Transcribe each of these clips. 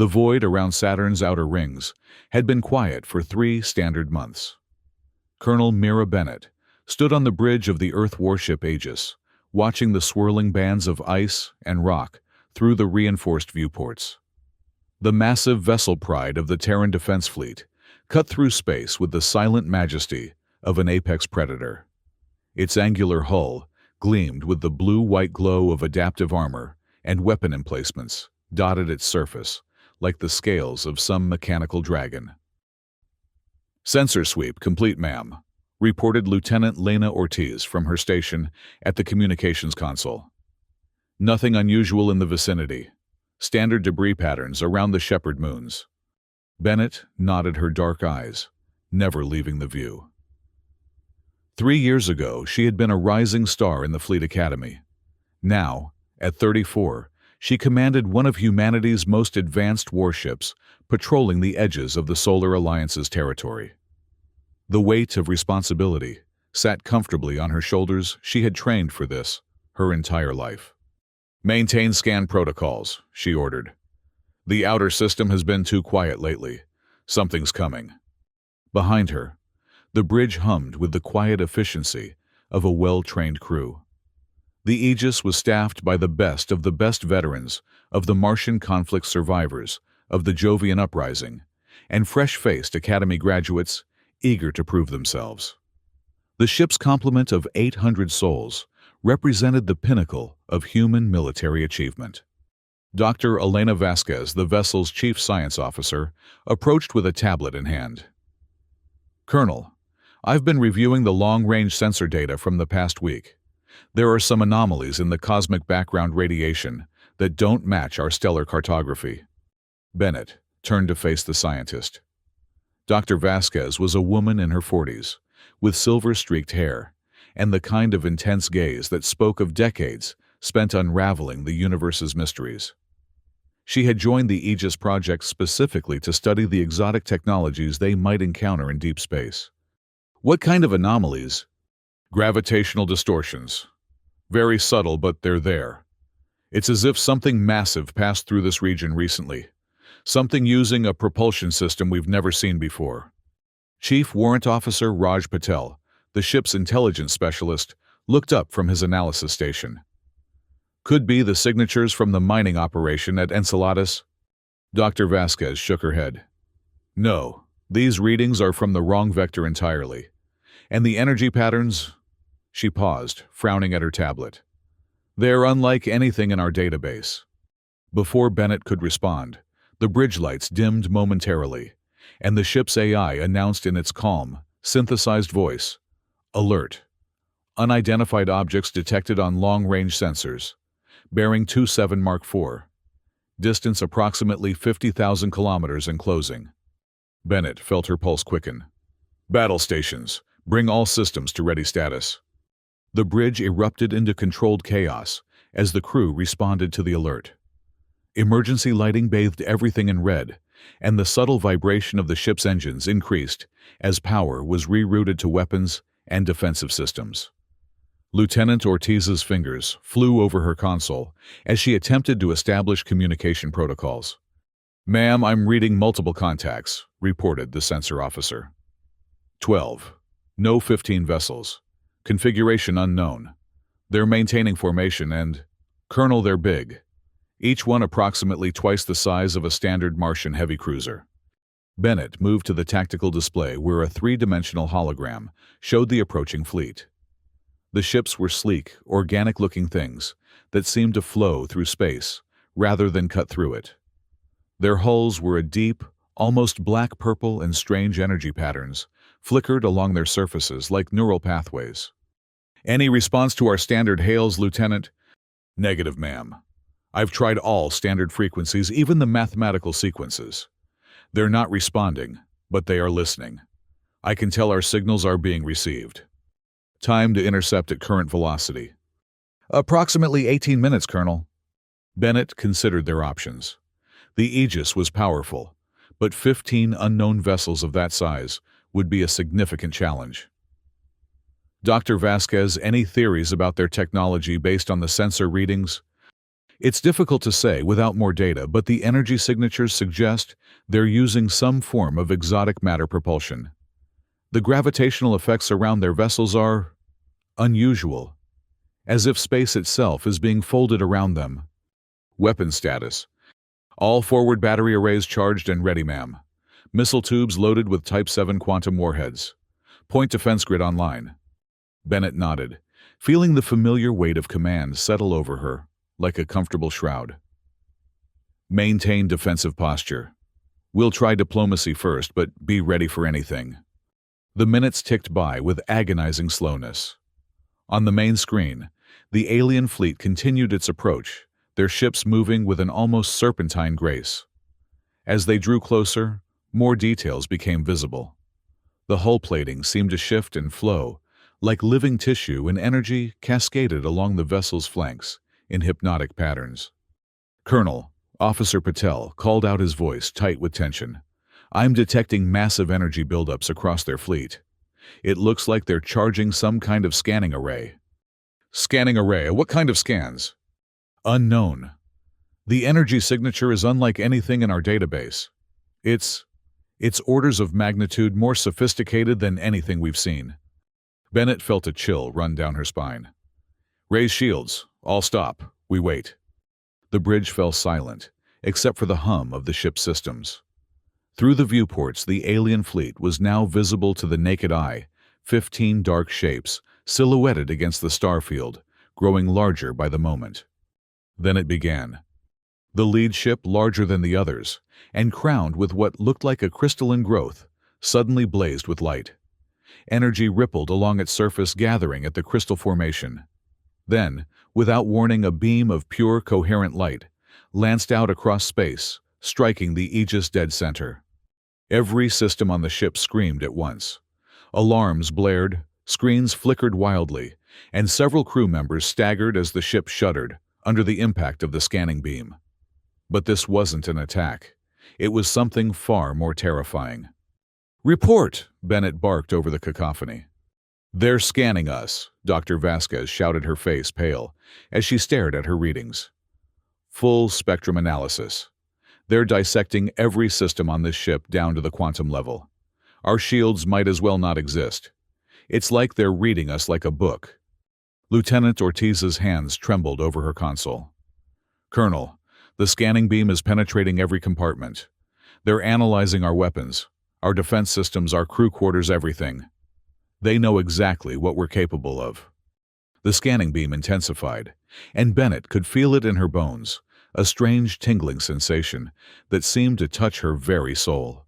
The void around Saturn's outer rings had been quiet for 3 standard months. Colonel Mira Bennett stood on the bridge of the Earth warship Aegis, watching the swirling bands of ice and rock through the reinforced viewports. The massive vessel pride of the Terran Defense Fleet cut through space with the silent majesty of an apex predator. Its angular hull gleamed with the blue-white glow of adaptive armor, and weapon emplacements dotted its surface like the scales of some mechanical dragon. "Sensor sweep complete, ma'am," reported Lieutenant Lena Ortiz from her station at the communications console. "Nothing unusual in the vicinity. Standard debris patterns around the shepherd moons." Bennett nodded her dark eyes, never leaving the view. 3 years ago, she had been a rising star in the Fleet Academy. Now, at 34, she commanded one of humanity's most advanced warships, patrolling the edges of the Solar Alliance's territory. The weight of responsibility sat comfortably on her shoulders. She had trained for this her entire life. "Maintain scan protocols," she ordered. "The outer system has been too quiet lately. Something's coming." Behind her, the bridge hummed with the quiet efficiency of a well-trained crew. The Aegis was staffed by the best veterans of the Martian conflict survivors of the Jovian uprising, and fresh-faced Academy graduates eager to prove themselves. The ship's complement of 800 souls represented the pinnacle of human military achievement. Dr. Elena Vasquez, the vessel's chief science officer, approached with a tablet in hand. "Colonel, I've been reviewing the long-range sensor data from the past week. There are some anomalies in the cosmic background radiation that don't match our stellar cartography." Bennett turned to face the scientist. Dr. Vasquez was a woman in her 40s, with silver-streaked hair, and the kind of intense gaze that spoke of decades spent unraveling the universe's mysteries. She had joined the Aegis project specifically to study the exotic technologies they might encounter in deep space. "What kind of anomalies?" "Gravitational distortions. Very subtle, but they're there. It's as if something massive passed through this region recently. Something using a propulsion system we've never seen before." Chief Warrant Officer Raj Patel, the ship's intelligence specialist, looked up from his analysis station. "Could be the signatures from the mining operation at Enceladus." Dr. Vasquez shook her head. "No, these readings are from the wrong vector entirely. And the energy patterns—" She paused, frowning at her tablet. "They're unlike anything in our database." Before Bennett could respond, the bridge lights dimmed momentarily, and the ship's AI announced in its calm, synthesized voice, "Alert. Unidentified objects detected on long-range sensors. Bearing 27 Mark IV. Distance approximately 50,000 kilometers and closing." Bennett felt her pulse quicken. "Battle stations, bring all systems to ready status." The bridge erupted into controlled chaos as the crew responded to the alert. Emergency lighting bathed everything in red, and the subtle vibration of the ship's engines increased as power was rerouted to weapons and defensive systems. Lieutenant Ortiz's fingers flew over her console as she attempted to establish communication protocols. "Ma'am, I'm reading multiple contacts," reported the sensor officer. 12. No 15 vessels. Configuration unknown. They're maintaining formation and, Colonel, they're big. Each one approximately twice the size of a standard Martian heavy cruiser. Bennett moved to the tactical display where a 3-dimensional hologram showed the approaching fleet. The ships were sleek, organic-looking things that seemed to flow through space rather than cut through it. Their hulls were a deep, almost black-purple, and strange energy patterns flickered along their surfaces like neural pathways. "Any response to our standard hails, Lieutenant?" "Negative, ma'am. I've tried all standard frequencies, even the mathematical sequences. They're not responding, but they are listening. I can tell our signals are being received." "Time to intercept at current velocity." "Approximately 18 minutes, Colonel." Bennett considered their options. The Aegis was powerful, but 15 unknown vessels of that size would be a significant challenge. "Dr. Vasquez, any theories about their technology based on the sensor readings?" It's difficult to say without more data, but the energy signatures suggest they're using some form of exotic matter propulsion. The gravitational effects around their vessels are unusual, as if space itself is being folded around them. Weapon status. All forward battery arrays charged and ready, ma'am. Missile tubes loaded with Type 7 quantum warheads. Point defense grid online. Bennett nodded, feeling the familiar weight of command settle over her, like a comfortable shroud. Maintain defensive posture. We'll try diplomacy first, but be ready for anything. The minutes ticked by with agonizing slowness. On the main screen, the alien fleet continued its approach, their ships moving with an almost serpentine grace. As they drew closer, more details became visible. The hull plating seemed to shift and flow, like living tissue, and energy cascaded along the vessel's flanks in hypnotic patterns. Colonel, Officer Patel called out, his voice tight with tension. I'm detecting massive energy buildups across their fleet. It looks like they're charging some kind of scanning array. Scanning array? What kind of scans? Unknown. The energy signature is unlike anything in our database. It's orders of magnitude more sophisticated than anything we've seen. Bennett felt a chill run down her spine. Raise shields. All stop. We wait. The bridge fell silent, except for the hum of the ship's systems. Through the viewports, the alien fleet was now visible to the naked eye, 15 dark shapes, silhouetted against the starfield, growing larger by the moment. Then it began. The lead ship, larger than the others, and crowned with what looked like a crystalline growth, suddenly blazed with light. Energy rippled along its surface, gathering at the crystal formation. Then, without warning, a beam of pure, coherent light lanced out across space, striking the Aegis dead center. Every system on the ship screamed at once. Alarms blared, screens flickered wildly, and several crew members staggered as the ship shuddered under the impact of the scanning beam. But this wasn't an attack. It was something far more terrifying. "Report!" Bennett barked over the cacophony. "They're scanning us," Dr. Vasquez shouted, her face pale, as she stared at her readings. "Full spectrum analysis. They're dissecting every system on this ship down to the quantum level. Our shields might as well not exist. It's like they're reading us like a book." Lieutenant Ortiz's hands trembled over her console. "Colonel, the scanning beam is penetrating every compartment. They're analyzing our weapons, our defense systems, our crew quarters, everything. They know exactly what we're capable of." The scanning beam intensified, and Bennett could feel it in her bones, a strange tingling sensation that seemed to touch her very soul.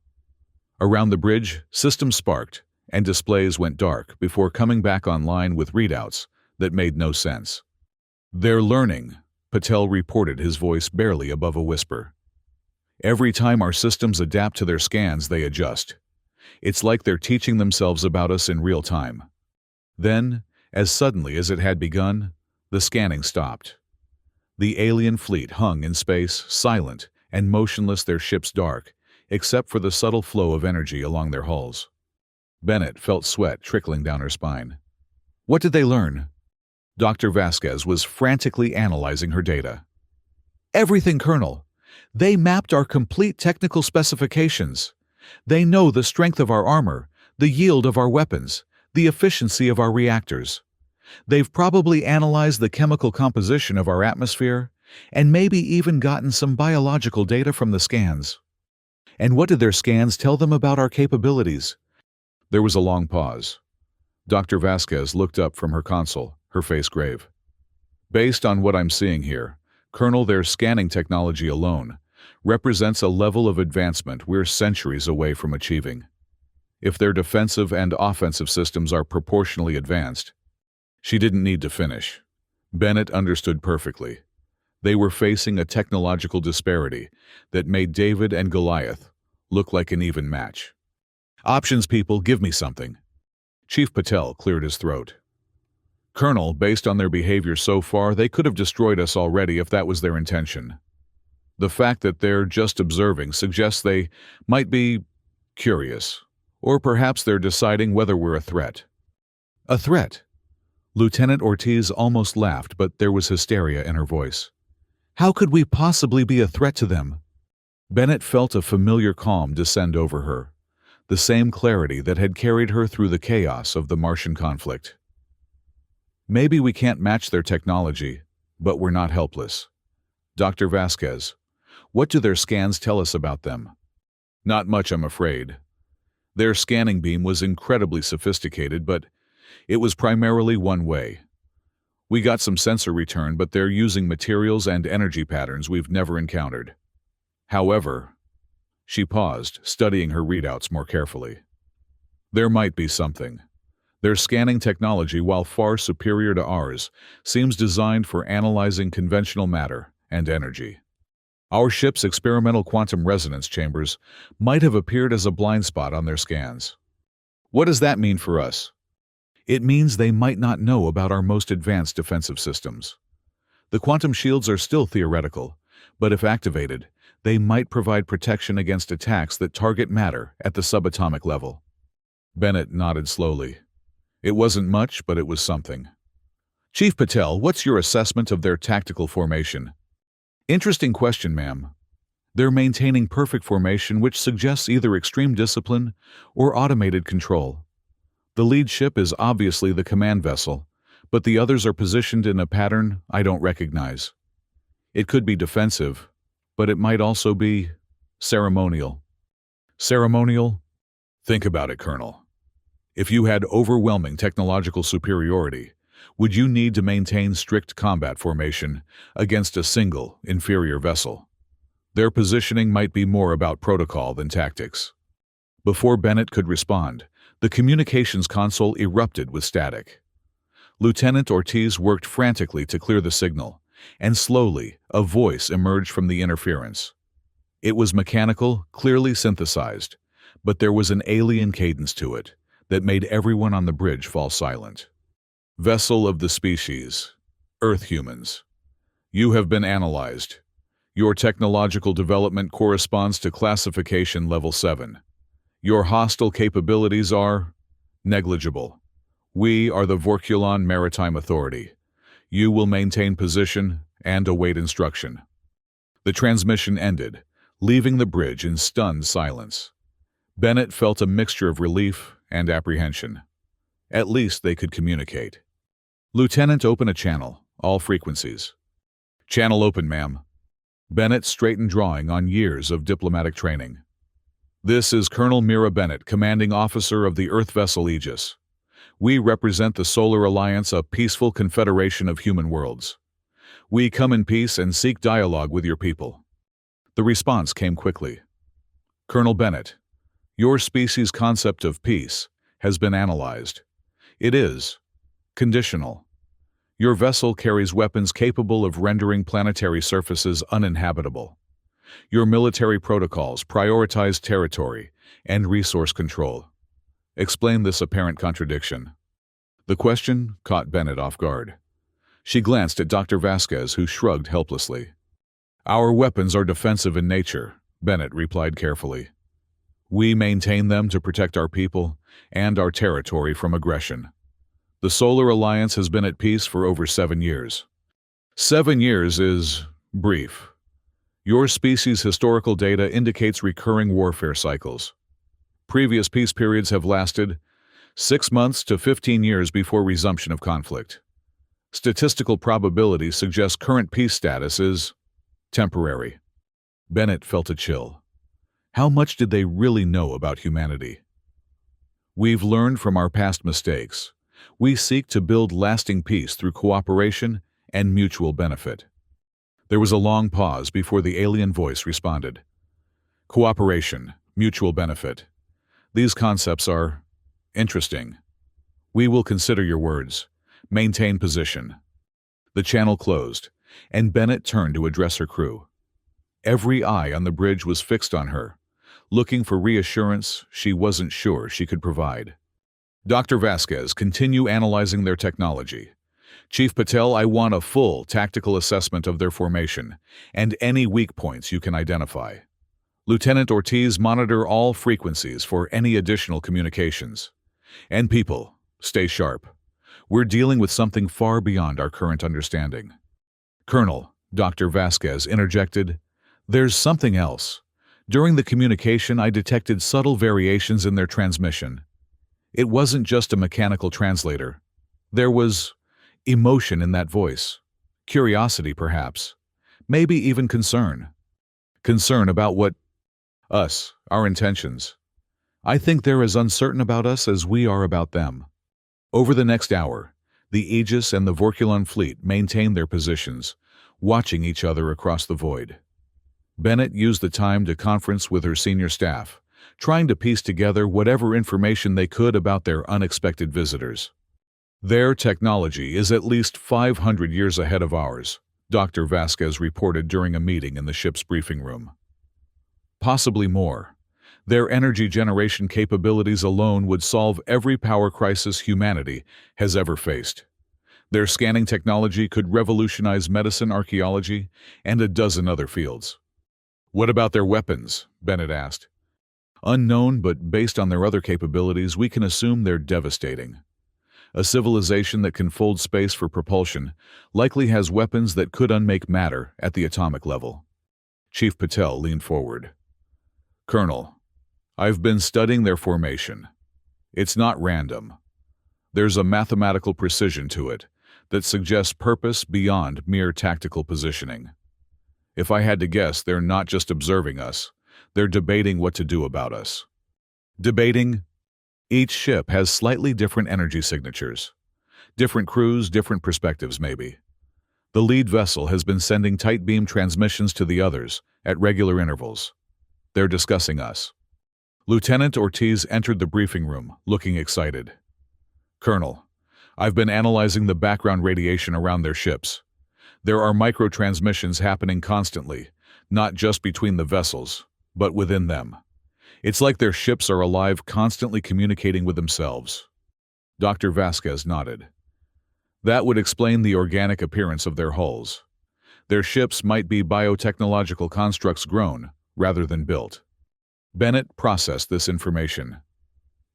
Around the bridge, systems sparked, and displays went dark before coming back online with readouts that made no sense. "They're learning," Patel reported, his voice barely above a whisper. "Every time our systems adapt to their scans, they adjust. It's like they're teaching themselves about us in real time." Then, as suddenly as it had begun, the scanning stopped. The alien fleet hung in space, silent and motionless, their ships dark, except for the subtle flow of energy along their hulls. Bennett felt sweat trickling down her spine. What did they learn? Dr. Vasquez was frantically analyzing her data. "Everything, Colonel. They mapped our complete technical specifications. They know the strength of our armor, the yield of our weapons, the efficiency of our reactors. They've probably analyzed the chemical composition of our atmosphere, and maybe even gotten some biological data from the scans." "And what did their scans tell them about our capabilities?" There was a long pause. Dr. Vasquez looked up from her console, her face grave. "Based on what I'm seeing here, Colonel, their scanning technology alone represents a level of advancement we're centuries away from achieving. If their defensive and offensive systems are proportionally advanced—" She didn't need to finish. Bennett understood perfectly. They were facing a technological disparity that made David and Goliath look like an even match. "Options, people, give me something." Chief Patel cleared his throat. "Colonel, based on their behavior so far, they could have destroyed us already if that was their intention. The fact that they're just observing suggests they might be curious, or perhaps they're deciding whether we're a threat." "A threat?" Lieutenant Ortiz almost laughed, but there was hysteria in her voice. How could we possibly be a threat to them? Bennett felt a familiar calm descend over her, the same clarity that had carried her through the chaos of the Martian conflict. Maybe we can't match their technology, but we're not helpless. Dr. Vasquez, what do their scans tell us about them? Not much, I'm afraid. Their scanning beam was incredibly sophisticated, but it was primarily one way. We got some sensor return, but they're using materials and energy patterns we've never encountered. However, she paused, studying her readouts more carefully. There might be something. Their scanning technology, while far superior to ours, seems designed for analyzing conventional matter and energy. Our ship's experimental quantum resonance chambers might have appeared as a blind spot on their scans. What does that mean for us? It means they might not know about our most advanced defensive systems. The quantum shields are still theoretical, but if activated, they might provide protection against attacks that target matter at the subatomic level. Bennett nodded slowly. It wasn't much, but it was something. Chief Patel, what's your assessment of their tactical formation? Interesting question, ma'am. They're maintaining perfect formation, which suggests either extreme discipline or automated control. The lead ship is obviously the command vessel, but the others are positioned in a pattern I don't recognize. It could be defensive, but it might also be ceremonial. Ceremonial? Think about it, Colonel. If you had overwhelming technological superiority, would you need to maintain strict combat formation against a single, inferior vessel? Their positioning might be more about protocol than tactics. Before Bennett could respond, the communications console erupted with static. Lieutenant Ortiz worked frantically to clear the signal, and slowly, a voice emerged from the interference. It was mechanical, clearly synthesized, but there was an alien cadence to it that made everyone on the bridge fall silent. Vessel of the species, Earth humans. You have been analyzed. Your technological development corresponds to classification level 7. Your hostile capabilities are negligible. We are the Vorkulon Maritime Authority. You will maintain position and await instruction. The transmission ended, leaving the bridge in stunned silence. Bennett felt a mixture of relief and apprehension. At least they could communicate. Lieutenant, open a channel, all frequencies. Channel open, ma'am. Bennett straightened, drawing on years of diplomatic training. This is Colonel Mira Bennett, commanding officer of the Earth vessel Aegis. We represent the Solar Alliance, a peaceful confederation of human worlds. We come in peace and seek dialogue with your people. The response came quickly. Colonel Bennett, your species' concept of peace has been analyzed. It is conditional. Your vessel carries weapons capable of rendering planetary surfaces uninhabitable. Your military protocols prioritize territory and resource control. Explain this apparent contradiction. The question caught Bennett off guard. She glanced at Dr. Vasquez, who shrugged helplessly. Our weapons are defensive in nature, Bennett replied carefully. We maintain them to protect our people and our territory from aggression. The Solar Alliance has been at peace for over 7 years. 7 years is brief. Your species' historical data indicates recurring warfare cycles. Previous peace periods have lasted 6 months to 15 years before resumption of conflict. Statistical probability suggests current peace status is temporary. Bennett felt a chill. How much did they really know about humanity? We've learned from our past mistakes. We seek to build lasting peace through cooperation and mutual benefit. There was a long pause before the alien voice responded. Cooperation, mutual benefit. These concepts are interesting. We will consider your words. Maintain position. The channel closed, and Bennett turned to address her crew. Every eye on the bridge was fixed on her, looking for reassurance she wasn't sure she could provide. Dr. Vasquez, continue analyzing their technology. Chief Patel, I want a full tactical assessment of their formation and any weak points you can identify. Lieutenant Ortiz, monitor all frequencies for any additional communications. And people, stay sharp. We're dealing with something far beyond our current understanding. Colonel, Dr. Vasquez interjected. There's something else. During the communication, I detected subtle variations in their transmission. It wasn't just a mechanical translator. There was emotion in that voice. Curiosity, perhaps. Maybe even concern. Concern about what? Us, our intentions. I think they're as uncertain about us as we are about them. Over the next hour, the Aegis and the Vorkulon fleet maintained their positions, watching each other across the void. Bennett used the time to conference with her senior staff, trying to piece together whatever information they could about their unexpected visitors. Their technology is at least 500 years ahead of ours, Dr. Vasquez reported during a meeting in the ship's briefing room. Possibly more. Their energy generation capabilities alone would solve every power crisis humanity has ever faced. Their scanning technology could revolutionize medicine, archaeology, and a dozen other fields. What about their weapons? Bennett asked. Unknown, but based on their other capabilities, we can assume they're devastating. A civilization that can fold space for propulsion likely has weapons that could unmake matter at the atomic level. Chief Patel leaned forward. Colonel, I've been studying their formation. It's not random. There's a mathematical precision to it that suggests purpose beyond mere tactical positioning. If I had to guess, they're not just observing us, they're debating what to do about us. Debating? Each ship has slightly different energy signatures. Different crews, different perspectives, maybe. The lead vessel has been sending tight beam transmissions to the others at regular intervals. They're discussing us. Lieutenant Ortiz entered the briefing room, looking excited. Colonel, I've been analyzing the background radiation around their ships. There are micro-transmissions happening constantly, not just between the vessels, but within them. It's like their ships are alive, constantly communicating with themselves. Dr. Vasquez nodded. That would explain the organic appearance of their hulls. Their ships might be biotechnological constructs grown, rather than built. Bennett processed this information.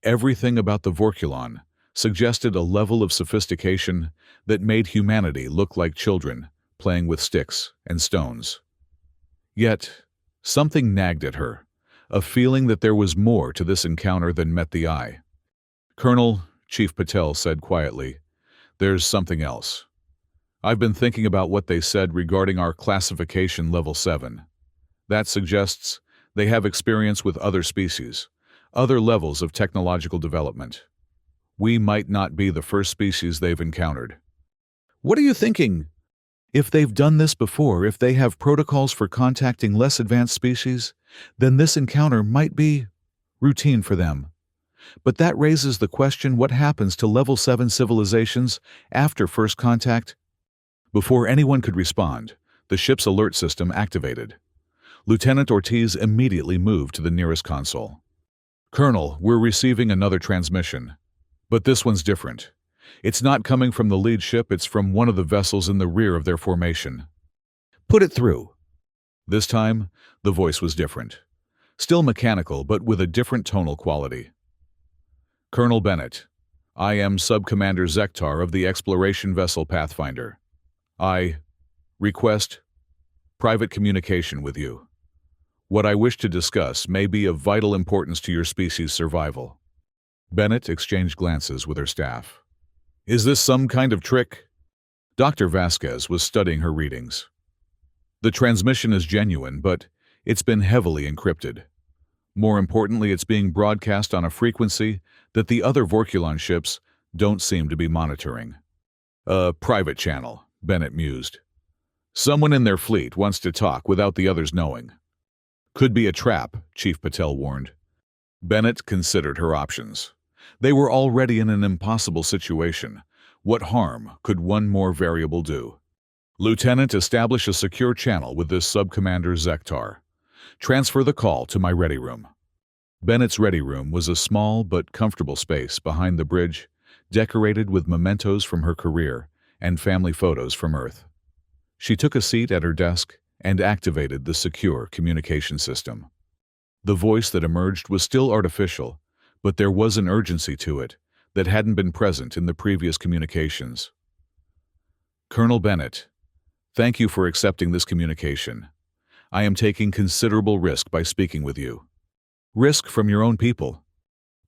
Everything about the Vorkulon suggested a level of sophistication that made humanity look like children playing with sticks and stones. Yet, something nagged at her, a feeling that there was more to this encounter than met the eye. Colonel, Chief Patel said quietly, there's something else. I've been thinking about what they said regarding our classification level 7. That suggests they have experience with other species, other levels of technological development. We might not be the first species they've encountered. What are you thinking? If they've done this before, if they have protocols for contacting less advanced species, then this encounter might be routine for them. But that raises the question, what happens to level 7 civilizations after first contact? Before anyone could respond, the ship's alert system activated. Lieutenant Ortiz immediately moved to the nearest console. Colonel, we're receiving another transmission. But this one's different. It's not coming from the lead ship, it's from one of the vessels in the rear of their formation. Put it through. This time, the voice was different. Still mechanical, but with a different tonal quality. Colonel Bennett, I am Sub-Commander Zektar of the exploration vessel Pathfinder. I request private communication with you. What I wish to discuss may be of vital importance to your species' survival. Bennett exchanged glances with her staff. Is this some kind of trick? Dr. Vasquez was studying her readings. The transmission is genuine, but it's been heavily encrypted. More importantly, it's being broadcast on a frequency that the other Vorkulon ships don't seem to be monitoring. A private channel, Bennett mused. Someone in their fleet wants to talk without the others knowing. Could be a trap, Chief Patel warned. Bennett considered her options. They were already in an impossible situation. What harm could one more variable do? Lieutenant, establish a secure channel with this Sub-Commander Zektar. Transfer the call to my ready room. Bennett's ready room was a small but comfortable space behind the bridge, decorated with mementos from her career and family photos from Earth. She took a seat at her desk and activated the secure communication system. The voice that emerged was still artificial, but there was an urgency to it that hadn't been present in the previous communications. Colonel Bennett, Thank you for accepting this communication. I am taking considerable risk by speaking with you. Risk from your own people.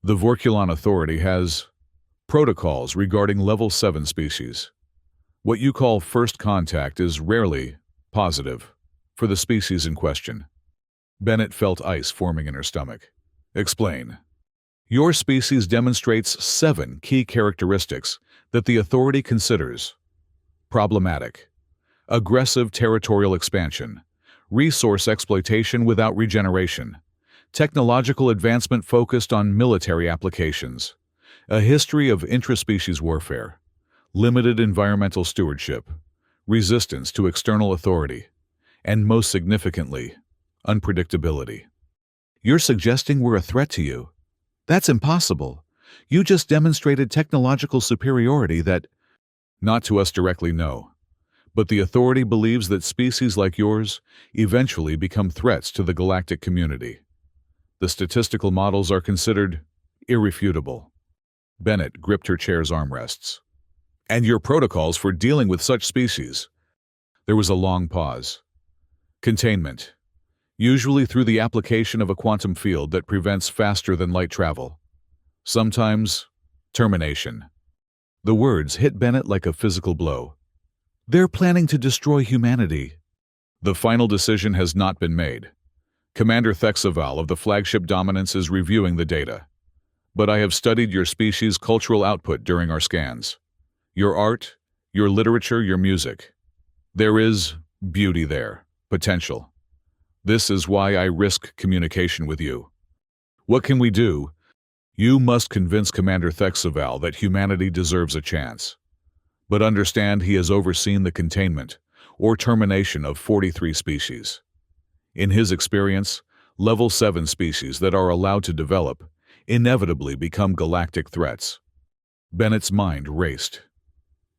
The Vorkulon Authority has protocols regarding Level 7 species. What you call first contact is rarely positive for the species in question. Bennett felt ice forming in her stomach. Explain. Your species demonstrates 7 key characteristics that the Authority considers problematic: aggressive territorial expansion, resource exploitation without regeneration, technological advancement focused on military applications, a history of intraspecies warfare, limited environmental stewardship, resistance to external authority, and most significantly, unpredictability. You're suggesting we're a threat to you? That's impossible. You just demonstrated technological superiority that— Not to us directly, no. But the Authority believes that species like yours eventually become threats to the galactic community. The statistical models are considered irrefutable. Bennett gripped her chair's armrests. And your protocols for dealing with such species? There was a long pause. Containment. Usually through the application of a quantum field that prevents faster-than-light travel. Sometimes, termination. The words hit Bennett like a physical blow. They're planning to destroy humanity. The final decision has not been made. Commander Thexaval of the flagship Dominance is reviewing the data. But I have studied your species' cultural output during our scans. Your art, your literature, your music. There is beauty there, potential. This is why I risk communication with you. What can we do? You must convince Commander Thexaval that humanity deserves a chance. But understand he has overseen the containment or termination of 43 species. In his experience, Level 7 species that are allowed to develop inevitably become galactic threats. Bennett's mind raced.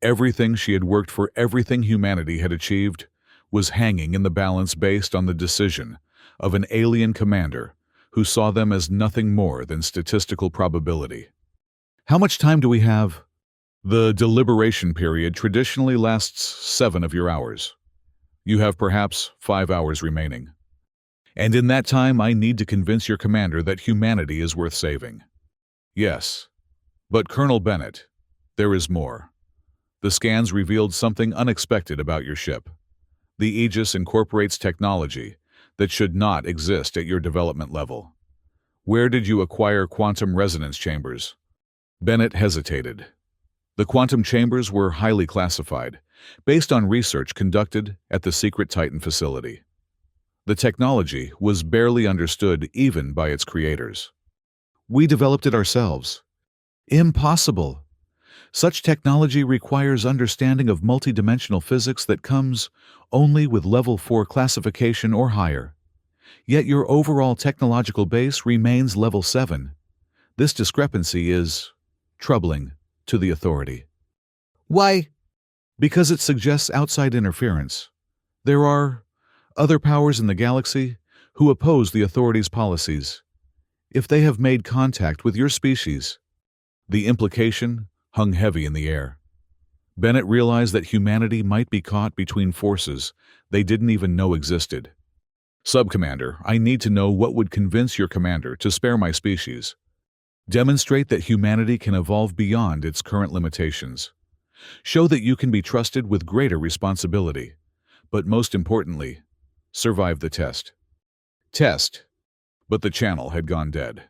Everything she had worked for, everything humanity had achieved, was hanging in the balance based on the decision of an alien commander who saw them as nothing more than statistical probability. How much time do we have? The deliberation period traditionally lasts 7 of your hours. You have perhaps 5 hours remaining. And in that time, I need to convince your commander that humanity is worth saving. Yes. But Colonel Bennett, there is more. The scans revealed something unexpected about your ship. The Aegis incorporates technology that should not exist at your development level. Where did you acquire quantum resonance chambers? Bennett hesitated. The quantum chambers were highly classified, based on research conducted at the secret Titan facility. The technology was barely understood even by its creators. We developed it ourselves. Impossible. Such technology requires understanding of multidimensional physics that comes only with Level 4 classification or higher. Yet your overall technological base remains Level 7. This discrepancy is troubling to the Authority. Why? Because it suggests outside interference. There are other powers in the galaxy who oppose the Authority's policies. If they have made contact with your species, the implication hung heavy in the air. Bennett realized that humanity might be caught between forces they didn't even know existed. Subcommander, I need to know what would convince your commander to spare my species. Demonstrate that humanity can evolve beyond its current limitations. Show that you can be trusted with greater responsibility. But most importantly, survive the test. Test. But the channel had gone dead.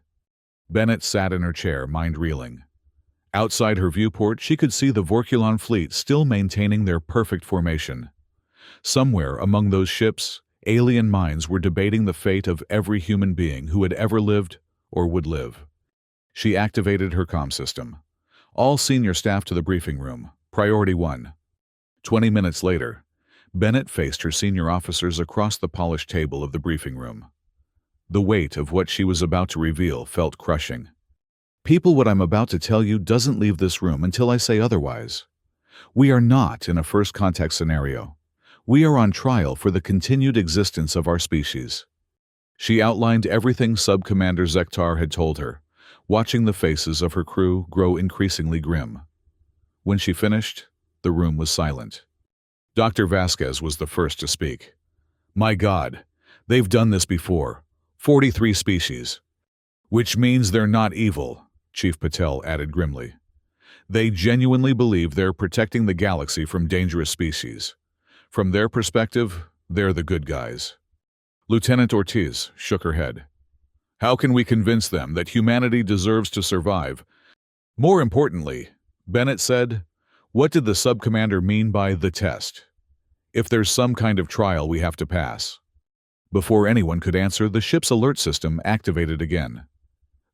Bennett sat in her chair, mind reeling. Outside her viewport, she could see the Vorkulon fleet still maintaining their perfect formation. Somewhere among those ships, alien minds were debating the fate of every human being who had ever lived or would live. She activated her comm system. All senior staff to the briefing room. Priority 1. 20 minutes later, Bennett faced her senior officers across the polished table of the briefing room. The weight of what she was about to reveal felt crushing. People, what I'm about to tell you doesn't leave this room until I say otherwise. We are not in a first contact scenario. We are on trial for the continued existence of our species. She outlined everything Sub-Commander Zektar had told her, watching the faces of her crew grow increasingly grim. When she finished, the room was silent. Dr. Vasquez was the first to speak. My God, they've done this before. 43 species. Which means they're not evil, Chief Patel added grimly. They genuinely believe they're protecting the galaxy from dangerous species. From their perspective, they're the good guys. Lieutenant Ortiz shook her head. How can we convince them that humanity deserves to survive? More importantly, Bennett said, what did the sub-commander mean by the test? If there's some kind of trial we have to pass. Before anyone could answer, the ship's alert system activated again.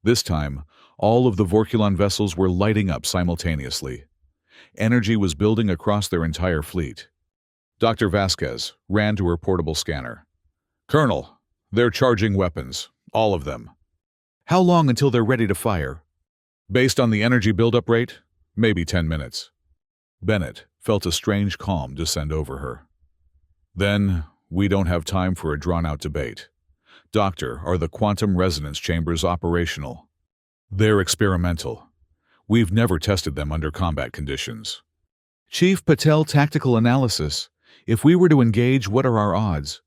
This time, all of the Vorkulon vessels were lighting up simultaneously. Energy was building across their entire fleet. Dr. Vasquez ran to her portable scanner. Colonel, they're charging weapons. All of them. How long until they're ready to fire? Based on the energy buildup rate, maybe 10 minutes. Bennett felt a strange calm descend over her. Then, we don't have time for a drawn-out debate. Doctor, are the quantum resonance chambers operational? They're experimental. We've never tested them under combat conditions. Chief Patel, tactical analysis. If we were to engage, what are our odds?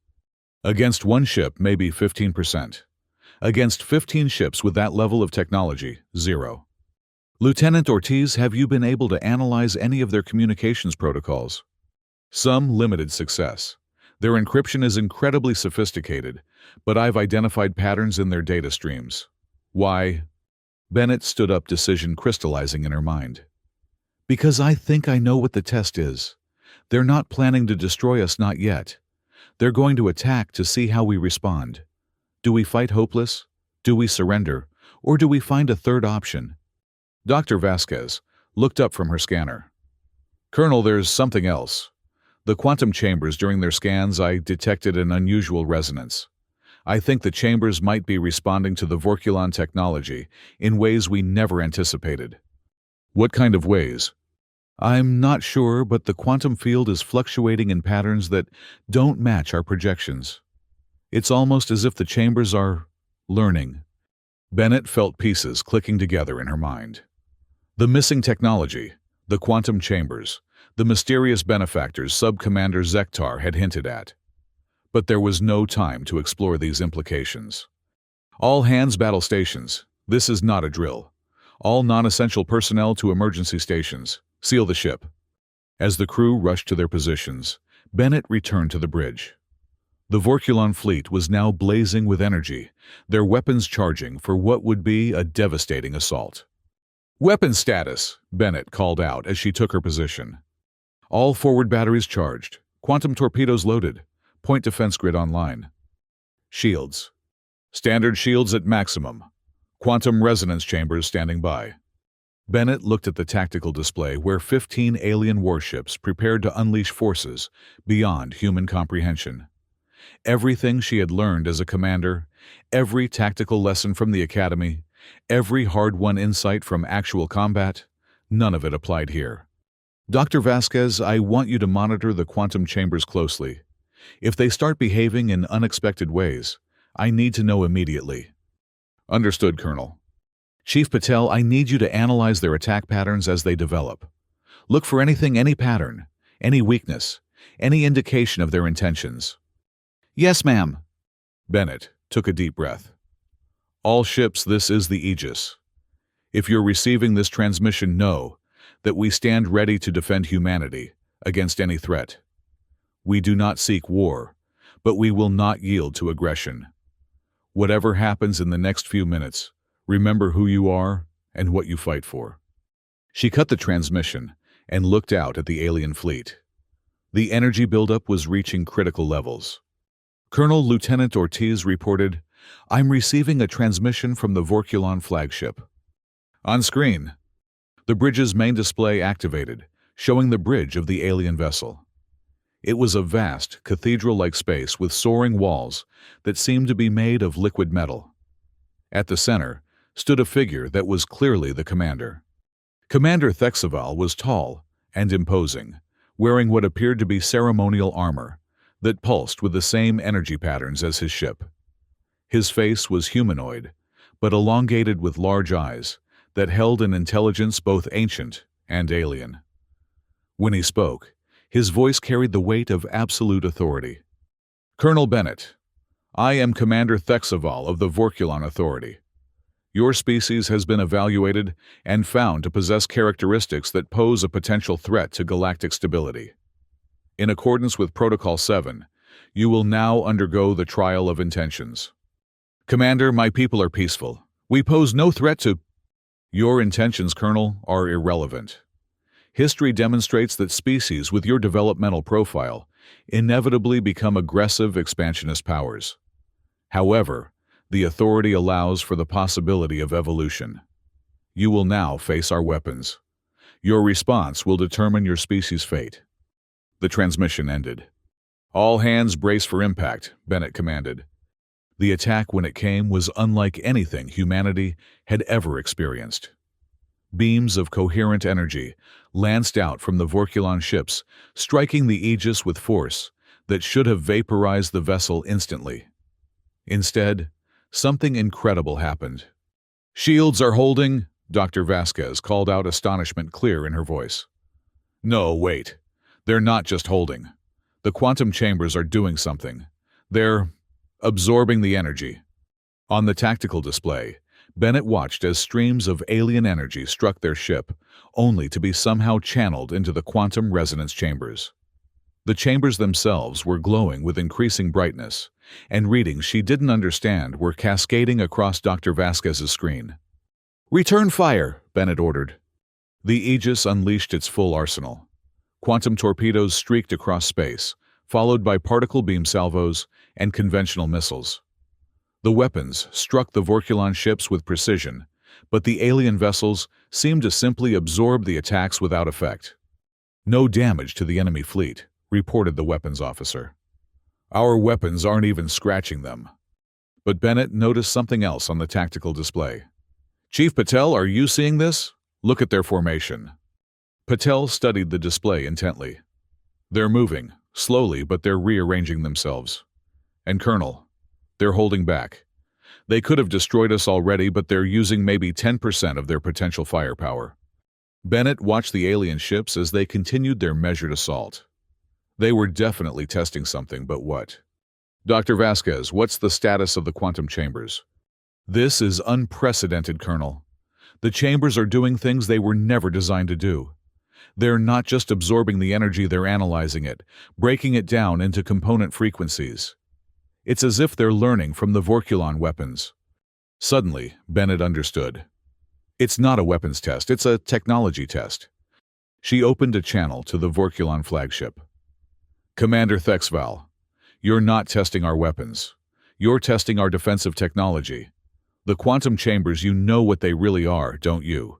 Against one ship, maybe 15%. Against 15 ships with that level of technology, 0. Lieutenant Ortiz, have you been able to analyze any of their communications protocols? Some limited success. Their encryption is incredibly sophisticated, but I've identified patterns in their data streams. Why? Bennett stood up, decision crystallizing in her mind. Because I think I know what the test is. They're not planning to destroy us, not yet. They're going to attack to see how we respond. Do we fight hopeless? Do we surrender? Or do we find a third option? Dr. Vasquez looked up from her scanner. Colonel, there's something else. The quantum chambers, during their scans, I detected an unusual resonance. I think the chambers might be responding to the Vorkulon technology in ways we never anticipated. What kind of ways? I'm not sure, but the quantum field is fluctuating in patterns that don't match our projections. It's almost as if the chambers are learning. Bennett felt pieces clicking together in her mind. The missing technology, the quantum chambers, the mysterious benefactors Sub-Commander Zektar had hinted at. But there was no time to explore these implications. All hands, battle stations. This is not a drill. All non-essential personnel to emergency stations. Seal the ship. As the crew rushed to their positions, Bennett returned to the bridge. The Vorkulon fleet was now blazing with energy, their weapons charging for what would be a devastating assault. Weapon status, Bennett called out as she took her position. All forward batteries charged, quantum torpedoes loaded, point defense grid online. Shields. Standard shields at maximum. Quantum resonance chambers standing by. Bennett looked at the tactical display where 15 alien warships prepared to unleash forces beyond human comprehension. Everything she had learned as a commander, every tactical lesson from the academy, every hard-won insight from actual combat, none of it applied here. Dr. Vasquez, I want you to monitor the quantum chambers closely. If they start behaving in unexpected ways, I need to know immediately. Understood, Colonel. Chief Patel, I need you to analyze their attack patterns as they develop. Look for anything, any pattern, any weakness, any indication of their intentions. Yes, ma'am. Bennett took a deep breath. All ships, this is the Aegis. If you're receiving this transmission, know that we stand ready to defend humanity against any threat. We do not seek war, but we will not yield to aggression. Whatever happens in the next few minutes, remember who you are and what you fight for. She cut the transmission and looked out at the alien fleet. The energy buildup was reaching critical levels. Colonel Lieutenant Ortiz reported, I'm receiving a transmission from the Vorkulon flagship. On screen, the bridge's main display activated, showing the bridge of the alien vessel. It was a vast, cathedral-like space with soaring walls that seemed to be made of liquid metal. At the center stood a figure that was clearly the commander. Commander Thexaval was tall and imposing, wearing what appeared to be ceremonial armor that pulsed with the same energy patterns as his ship. His face was humanoid, but elongated with large eyes that held an intelligence both ancient and alien. When he spoke, His voice carried the weight of absolute authority. "Colonel Bennett, I am Commander Thexaval of the Vorkulon Authority. Your species has been evaluated and found to possess characteristics that pose a potential threat to galactic stability. In accordance with Protocol 7, you will now undergo the trial of intentions. Commander, my people are peaceful. We pose no threat to—" "Your intentions, Colonel, are irrelevant. History demonstrates that species with your developmental profile inevitably become aggressive expansionist powers. However, the Authority allows for the possibility of evolution. You will now face our weapons. Your response will determine your species' fate." The transmission ended. "All hands brace for impact," Bennett commanded. The attack, when it came, was unlike anything humanity had ever experienced. Beams of coherent energy lanced out from the Vorkulon ships, striking the Aegis with force that should have vaporized the vessel instantly. Instead, something incredible happened. "Shields are holding," Dr. Vasquez called out, astonishment clear in her voice. "No, wait. They're not just holding. The quantum chambers are doing something. They're absorbing the energy." On the tactical display, Bennett watched as streams of alien energy struck their ship, only to be somehow channeled into the quantum resonance chambers. The chambers themselves were glowing with increasing brightness, and readings she didn't understand were cascading across Dr. Vasquez's screen. "Return fire," Bennett ordered. The Aegis unleashed its full arsenal. Quantum torpedoes streaked across space, followed by particle beam salvos and conventional missiles. The weapons struck the Vorkulon ships with precision, but the alien vessels seemed to simply absorb the attacks without effect. "No damage to the enemy fleet," reported the weapons officer. "Our weapons aren't even scratching them." But Bennett noticed something else on the tactical display. "Chief Patel, are you seeing this? Look at their formation." Patel studied the display intently. "They're moving, slowly, but they're rearranging themselves. And Colonel, they're holding back. They could have destroyed us already, but they're using maybe 10% of their potential firepower." Bennett watched the alien ships as they continued their measured assault. They were definitely testing something, but what? "Dr. Vasquez, what's the status of the quantum chambers?" "This is unprecedented, Colonel. The chambers are doing things they were never designed to do. They're not just absorbing the energy, they're analyzing it, breaking it down into component frequencies. It's as if they're learning from the Vorkulon weapons." Suddenly, Bennett understood. It's not a weapons test, it's a technology test. She opened a channel to the Vorkulon flagship. "Commander Thexval, you're not testing our weapons. You're testing our defensive technology. The quantum chambers, you know what they really are, don't you?"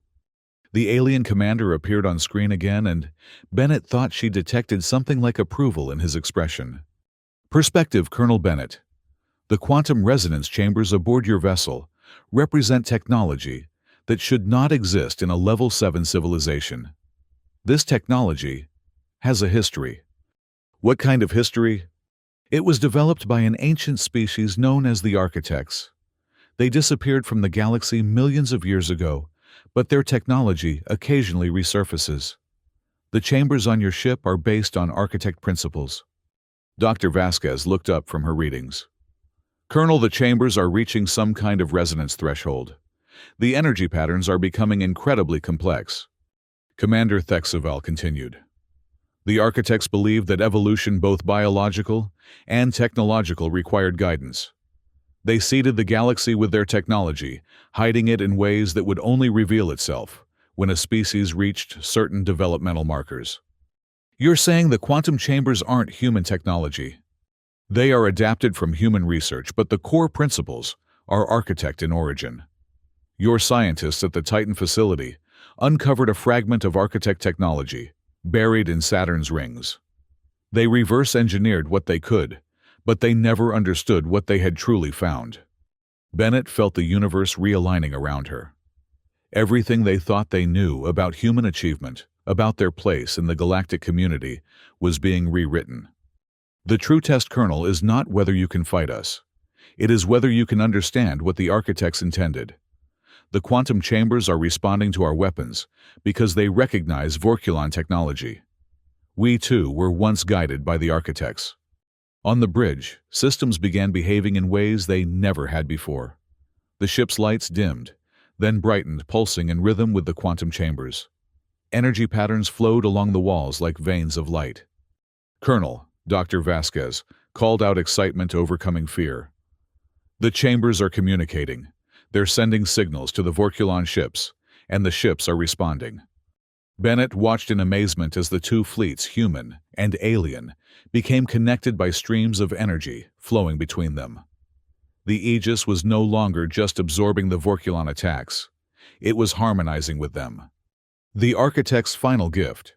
The alien commander appeared on screen again, and Bennett thought she detected something like approval in his expression. "Perspective, Colonel Bennett. The quantum resonance chambers aboard your vessel represent technology that should not exist in a Level 7 civilization. This technology has a history." "What kind of history?" "It was developed by an ancient species known as the Architects. They disappeared from the galaxy millions of years ago, but their technology occasionally resurfaces. The chambers on your ship are based on architect principles." Dr. Vasquez looked up from her readings. "Colonel, the chambers are reaching some kind of resonance threshold. The energy patterns are becoming incredibly complex." Commander Thexaval continued. "The architects believed that evolution, both biological and technological, required guidance. They seeded the galaxy with their technology, hiding it in ways that would only reveal itself when a species reached certain developmental markers." "You're saying the quantum chambers aren't human technology?" "They are adapted from human research, but the core principles are architect in origin. Your scientists at the Titan facility uncovered a fragment of architect technology buried in Saturn's rings. They reverse-engineered what they could, but they never understood what they had truly found." Bennett felt the universe realigning around her. Everything they thought they knew about human achievement, about their place in the galactic community, was being rewritten. "The true test, Colonel, is not whether you can fight us. It is whether you can understand what the architects intended. The quantum chambers are responding to our weapons because they recognize Vorkulon technology. We too were once guided by the architects. On the bridge, systems began behaving in ways they never had before. The ship's lights dimmed, then brightened, pulsing in rhythm with the quantum chambers. Energy patterns flowed along the walls like veins of light. Colonel, Dr. Vasquez, called out excitement overcoming fear. The chambers are communicating. They're sending signals to the Vorkulon ships, and the ships are responding. Bennett watched in amazement as the two fleets, human and alien, became connected by streams of energy flowing between them. The Aegis was no longer just absorbing the Vorkulon attacks. It was harmonizing with them. The architect's final gift,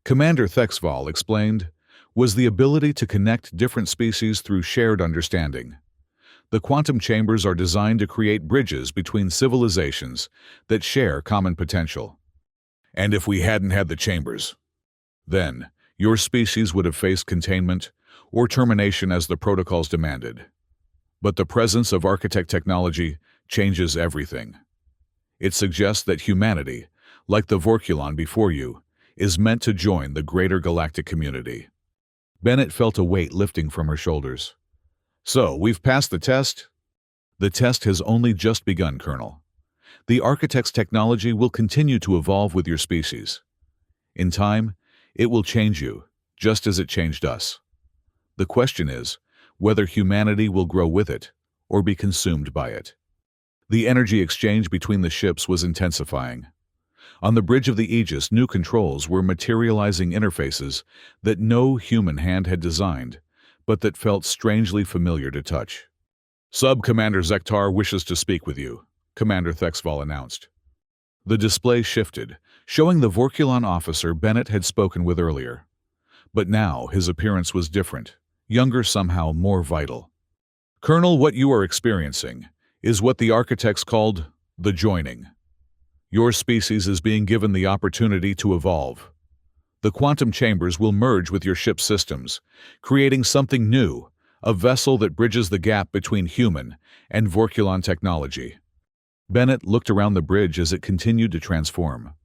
Commander Thexval explained, was the ability to connect different species through shared understanding. The quantum chambers are designed to create bridges between civilizations that share common potential. And if we hadn't had the chambers, then your species would have faced containment or termination as the protocols demanded. But the presence of architect technology changes everything. It suggests that humanity, like the Vorkulon before you, is meant to join the greater galactic community. Bennett felt a weight lifting from her shoulders. So, we've passed the test? The test has only just begun, Colonel. The architect's technology will continue to evolve with your species. In time, it will change you, just as it changed us. The question is whether humanity will grow with it or be consumed by it. The energy exchange between the ships was intensifying. On the bridge of the Aegis, new controls were materializing interfaces that no human hand had designed, but that felt strangely familiar to touch. Sub-Commander Zektar wishes to speak with you, Commander Thexval announced. The display shifted, showing the Vorkulon officer Bennett had spoken with earlier. But now his appearance was different, younger, somehow more vital. Colonel, what you are experiencing is what the architects called the joining. Your species is being given the opportunity to evolve. The quantum chambers will merge with your ship's systems, creating something new, a vessel that bridges the gap between human and Vorkulon technology. Bennett looked around the bridge as it continued to transform.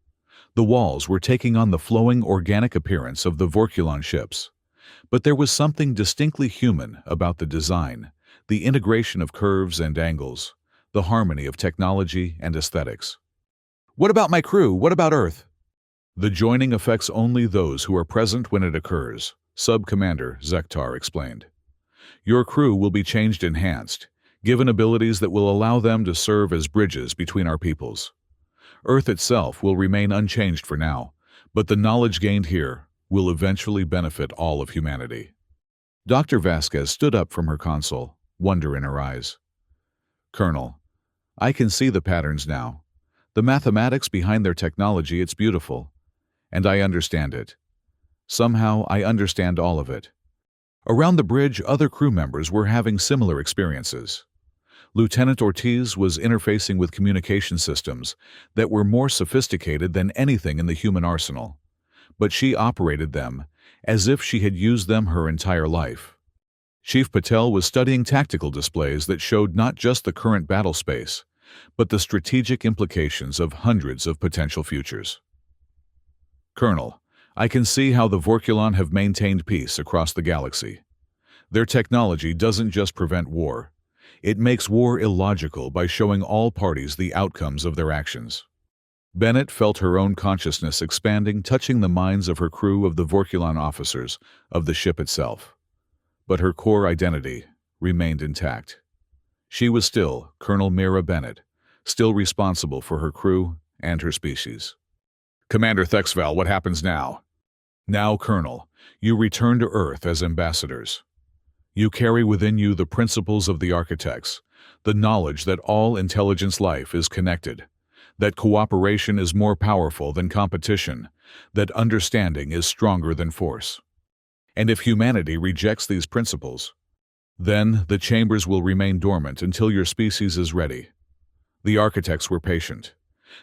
The walls were taking on the flowing organic appearance of the Vorkulon ships. But there was something distinctly human about the design, the integration of curves and angles, the harmony of technology and aesthetics. What about my crew? What about Earth? The joining affects only those who are present when it occurs, Sub-Commander Zektar explained. Your crew will be changed, enhanced, given abilities that will allow them to serve as bridges between our peoples. Earth itself will remain unchanged for now, but the knowledge gained here will eventually benefit all of humanity. Dr. Vasquez stood up from her console, wonder in her eyes. Colonel, I can see the patterns now. The mathematics behind their technology, it's beautiful. And I understand it. Somehow, I understand all of it. Around the bridge, other crew members were having similar experiences. Lieutenant Ortiz was interfacing with communication systems that were more sophisticated than anything in the human arsenal, but she operated them as if she had used them her entire life. Chief Patel was studying tactical displays that showed not just the current battle space, but the strategic implications of hundreds of potential futures. Colonel, I can see how the Vorkulon have maintained peace across the galaxy. Their technology doesn't just prevent war. It makes war illogical by showing all parties the outcomes of their actions. Bennett felt her own consciousness expanding, touching the minds of her crew, of the Vorkulon officers, of the ship itself. But her core identity remained intact. She was still Colonel Mira Bennett, still responsible for her crew and her species. Commander Thexval, what happens now? Now, Colonel, you return to Earth as ambassadors. You carry within you the principles of the architects, the knowledge that all intelligence life is connected, that cooperation is more powerful than competition, that understanding is stronger than force. And if humanity rejects these principles, then the chambers will remain dormant until your species is ready. The architects were patient.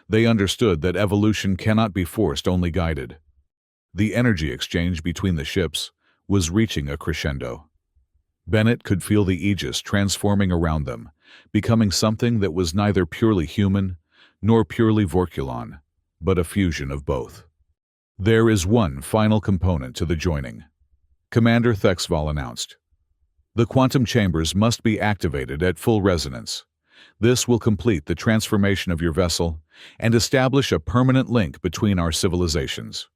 They understood that evolution cannot be forced, only guided. The energy exchange between the ships was reaching a crescendo. Bennett could feel the Aegis transforming around them, becoming something that was neither purely human nor purely Vorkulon, but a fusion of both. There is one final component to the joining, Commander Thexval announced. The quantum chambers must be activated at full resonance. This will complete the transformation of your vessel and establish a permanent link between our civilizations.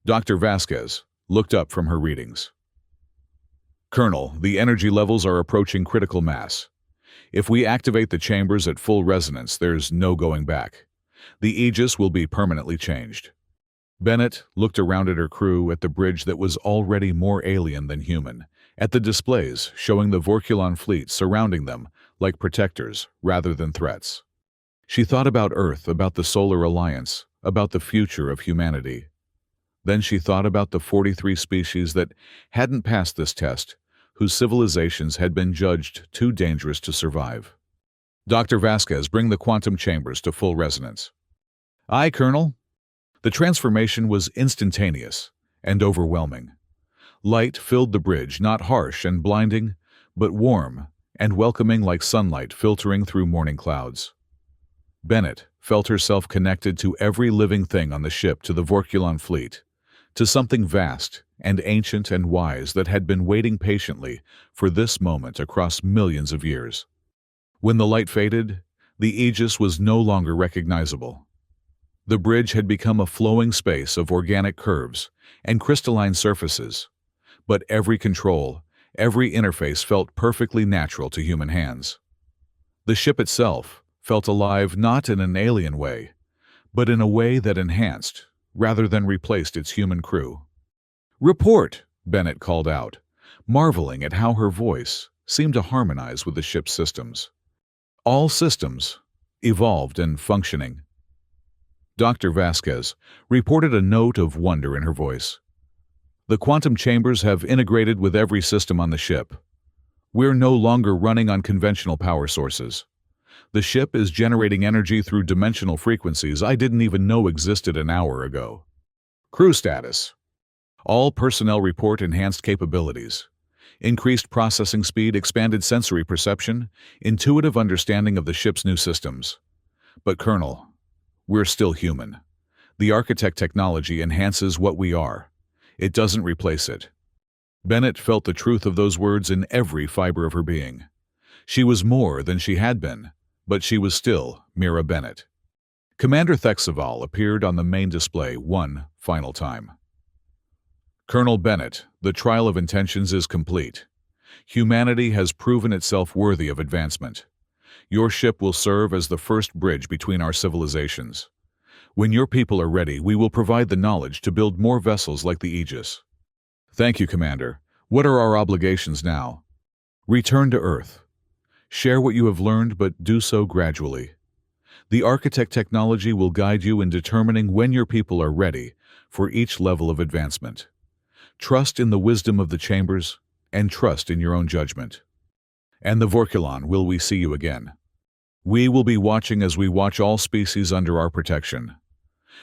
Dr. Vasquez looked up from her readings. Colonel, the energy levels are approaching critical mass. If we activate the chambers at full resonance, there's no going back. The Aegis will be permanently changed. Bennett looked around at her crew at the bridge that was already more alien than human, at the displays showing the Vorkulon fleet surrounding them like protectors rather than threats. She thought about Earth, about the Solar Alliance, about the future of humanity. Then she thought about the 43 species that hadn't passed this test, whose civilizations had been judged too dangerous to survive. Dr. Vasquez, bring the quantum chambers to full resonance. Aye, Colonel. The transformation was instantaneous and overwhelming. Light filled the bridge, not harsh and blinding, but warm and welcoming like sunlight filtering through morning clouds. Bennett felt herself connected to every living thing on the ship, to the Vorkulon fleet, to something vast and ancient and wise that had been waiting patiently for this moment across millions of years. When the light faded, the Aegis was no longer recognizable. The bridge had become a flowing space of organic curves and crystalline surfaces, but every control, every interface felt perfectly natural to human hands. The ship itself felt alive, not in an alien way, but in a way that enhanced, rather than replaced, its human crew. "Report," Bennett called out, marveling at how her voice seemed to harmonize with the ship's systems. All systems, evolved and functioning. Dr. Vasquez reported, a note of wonder in her voice. The quantum chambers have integrated with every system on the ship. We're no longer running on conventional power sources. The ship is generating energy through dimensional frequencies I didn't even know existed an hour ago. Crew status. All personnel report enhanced capabilities. Increased processing speed, expanded sensory perception, intuitive understanding of the ship's new systems. But Colonel, we're still human. The architect technology enhances what we are. It doesn't replace it. Bennett felt the truth of those words in every fiber of her being. She was more than she had been, but she was still Mira Bennett. Commander Thexval appeared on the main display one final time. Colonel Bennett, the trial of intentions is complete. Humanity has proven itself worthy of advancement. Your ship will serve as the first bridge between our civilizations. When your people are ready, we will provide the knowledge to build more vessels like the Aegis. Thank you, Commander. What are our obligations now? Return to Earth. Share what you have learned, but do so gradually. The architect technology will guide you in determining when your people are ready for each level of advancement. Trust in the wisdom of the chambers, and trust in your own judgment. And the Vorkulon, will we see you again? We will be watching as we watch all species under our protection.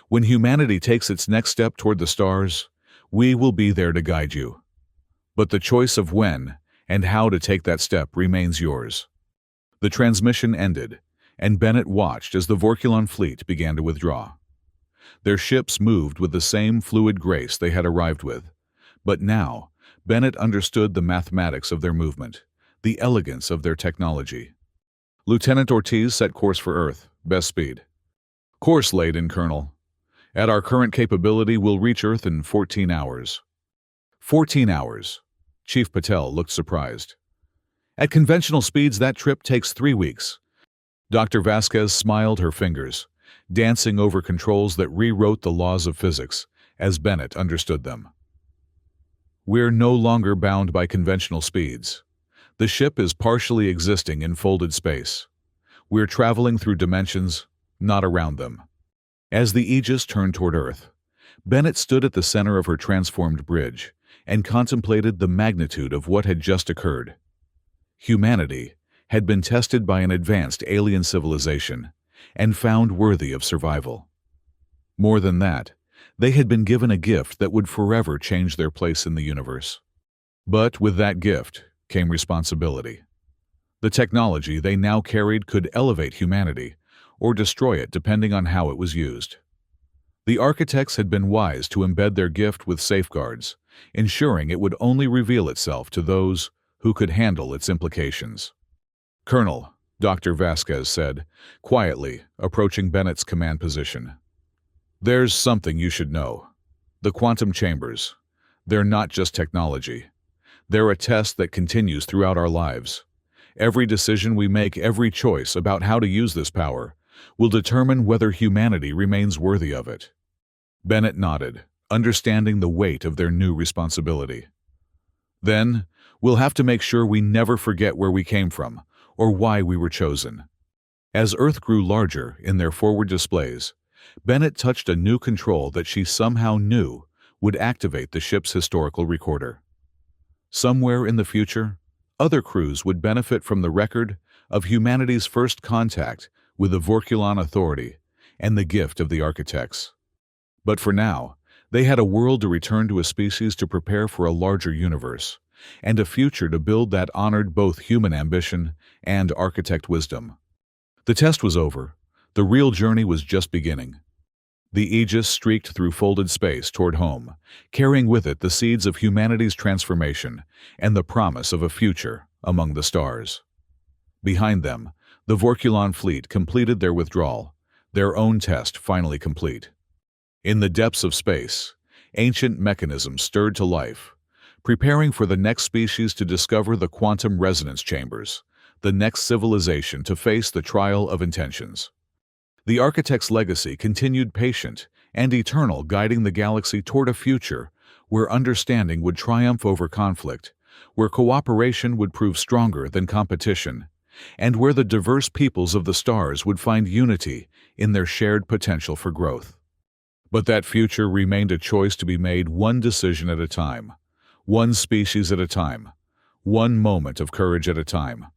When humanity takes its next step toward the stars, we will be there to guide you. But the choice of when and how to take that step remains yours. The transmission ended, and Bennett watched as the Vorkulon fleet began to withdraw. Their ships moved with the same fluid grace they had arrived with, but now Bennett understood the mathematics of their movement, the elegance of their technology. Lieutenant Ortiz set course for Earth, best speed. Course laid in, Colonel. At our current capability, we'll reach Earth in 14 hours. 14 hours. Chief Patel looked surprised. At conventional speeds, that trip takes 3 weeks. Dr. Vasquez smiled, her fingers dancing over controls that rewrote the laws of physics as Bennett understood them. We're no longer bound by conventional speeds. The ship is partially existing in folded space. We're traveling through dimensions, not around them. As the Aegis turned toward Earth, Bennett stood at the center of her transformed bridge and contemplated the magnitude of what had just occurred. Humanity had been tested by an advanced alien civilization and found worthy of survival. More than that, they had been given a gift that would forever change their place in the universe. But with that gift came responsibility. The technology they now carried could elevate humanity or destroy it depending on how it was used. The architects had been wise to embed their gift with safeguards, ensuring it would only reveal itself to those who could handle its implications. "Colonel," Dr. Vasquez said, quietly approaching Bennett's command position. "There's something you should know. The quantum chambers, they're not just technology. They're a test that continues throughout our lives. Every decision we make, every choice about how to use this power, will determine whether humanity remains worthy of it." Bennett nodded, understanding the weight of their new responsibility. "Then, we'll have to make sure we never forget where we came from, or why we were chosen." As Earth grew larger in their forward displays, Bennett touched a new control that she somehow knew would activate the ship's historical recorder. Somewhere in the future, other crews would benefit from the record of humanity's first contact with the Vorkulon Authority and the gift of the architects. But for now, they had a world to return to, a species to prepare for a larger universe, and a future to build that honored both human ambition and architect wisdom. The test was over. The real journey was just beginning. The Aegis streaked through folded space toward home, carrying with it the seeds of humanity's transformation and the promise of a future among the stars. Behind them, the Vorkulon fleet completed their withdrawal, their own test finally complete. In the depths of space, ancient mechanisms stirred to life, preparing for the next species to discover the quantum resonance chambers, the next civilization to face the trial of intentions. The architect's legacy continued, patient and eternal, guiding the galaxy toward a future where understanding would triumph over conflict, where cooperation would prove stronger than competition, and where the diverse peoples of the stars would find unity in their shared potential for growth. But that future remained a choice to be made, one decision at a time, one species at a time, one moment of courage at a time.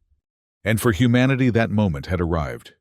And for humanity, that moment had arrived.